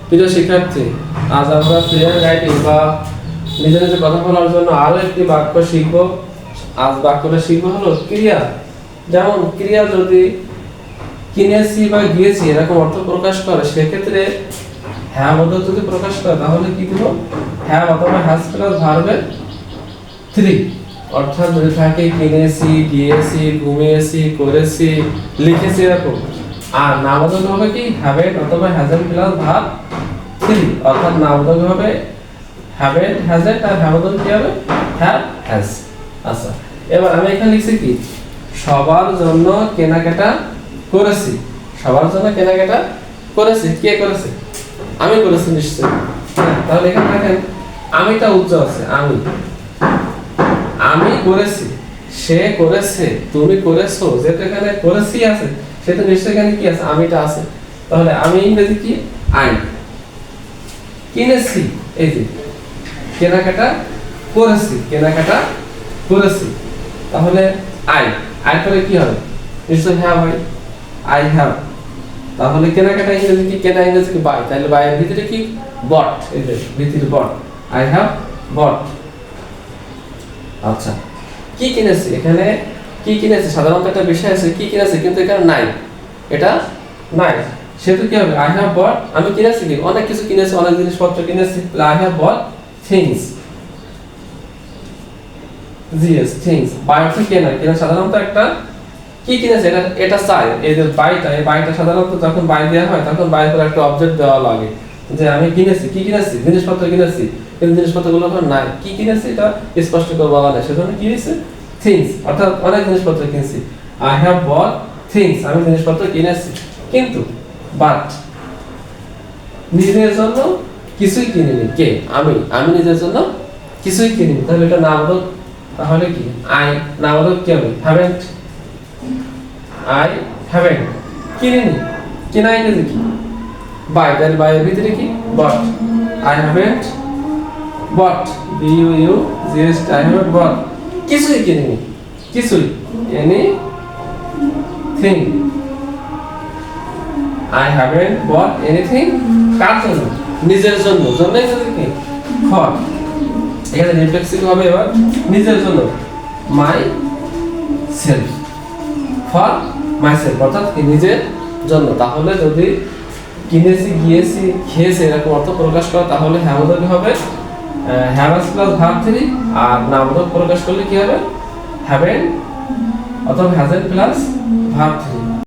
প্রিয় শিক্ষার্থী, আজ আমরা ক্রিয়ার রাইটিং বা নিজে নিজে কথা বলার জন্য আরো একটি বাক্য শিখব। আজ বাক্যটা শিখব হলো ক্রিয়া। যেমন ক্রিয়া যদি কিনেছি বা গিয়েছি এরকম অর্থ প্রকাশ করে, সেক্ষেত্রে হ্যাঁ বোধক যদি প্রকাশ করে তাহলে কি দিব? হ্যাঁ অথবা হ্যাজ প্লাস ভার্বের 3। অর্থাৎ যদি থাকে কিনেছি, গিয়েছি, ঘুমিয়েছি, করেছি, লিখেছি এরকম। আর নামবোধক হবে কি হ্যাভেন্ট অথবা হ্যাজেন্ট প্লাস ভার্ব 3। অর্থাৎ নামবোধক হবে হ্যাভেন্ট, হ্যাজেন্ট, আর হ্যাভবোধক কি হবে? Have, has. আচ্ছা, এবার আমি এখানে লিখছি কি সবার জন্য কেনাকাটা করেছি। সবার জন্য কেনাকাটা করেছি। কে করেছে? আমি করেছি নিশ্চয়ই। তাহলে এখানে দেখেন আমিটা উজ্জ্বল আছে। আমি করেছি, সে করেছে, তুমি করেছো। যেটা এখানে করেছি আছে সেটা নিশ্চয়ই এখানে কি আছে? আমিটা আছে। তাহলে আমি ইংরেজি কি? আই। কিনেছি, এই যে কেনাকাটা করেছি, কেনাকাটা করেছি। তাহলে আই পরে কি হবে? নিশ্চয়ই হ্যাভ হয়। I have. তাহলে কেনাকাটা ইংরেজি কি? কেনা ইংরেজি কি? বাই। তাহলে বাইয়ের ভিতরে কি? বট। এই যে ভিতরে বট। আই হ্যাভ বট। আচ্ছা, কি কিনেছি? এখানে কি কিনেছি সাধারণত একটা বিষয় আছে কি কিনেছি, কিন্তু এখানে নাই, এটা নাই। সেটা কি হবে? I have bought. আমি কিনেছি কি? অনেক কিছু কিনেছি, অনেক জিনিসপত্র কিনেছি। I have bought things. জিএস থিংস। বাই অর্থ কেনা। কেনা সাধারণত একটা কি কিনেছে এটা চাই। এই যে বাইটা, এই বাইটা সাধারণত যখন বাই দেওয়া হয় তখন বাই করে একটা অবজেক্ট দেওয়া লাগে যে আমি কিনেছি। কি কিনেছি? জিনিসপত্র কিনেছি, কিন্তু জিনিসপত্রগুলো এখন নাই। কি কিনেছি এটা স্পষ্ট করে বলা নেই, সেজন্য কি হয়েছে? থিংস। অর্থাৎ অনেক জিনিসপত্র কিনেছি। I have bought things. আমি জিনিসপত্র কিনেছি, কিন্তু বাট নিজের জন্য কিছুই কিনিনি। কে? আমি নিজের জন্য কিছুই কিনিনি। তাহলে এটা নামবোধক। তাহলে কি আই নামবোধক কি হবে? হ্যাভেন্ট। আই হ্যাভেন্ট কিনিনি। কিনা ইংরেজি কি? বাই। তাহলে বাইয়ের ভিতরে কি? Bought. I haven't bought. B U U G S I haven't bought. কিছুই কিনিনি। কিছুই। Anything. I haven't bought anything. কার জন্য? নিজের জন্য। জন্য ইংরেজি কি? ফর। এখানে রিফ্লেক্সিভ হবে এবার নিজের জন্য। My self. For my self, অর্থাৎ নিজের জন্য। তাহলে যদি কিনেছি, গিয়েছি, খেয়েছি এরকম অর্থ প্রকাশ করে তাহলে হ্যাভবোধক হবে হ্যাভ প্লাস ভার্ব 3। আর নামবোধক প্রকাশ করলে কি হবে? হ্যাভেন্ট অথবা হ্যাজেন্ট প্লাস ভার্ব 3।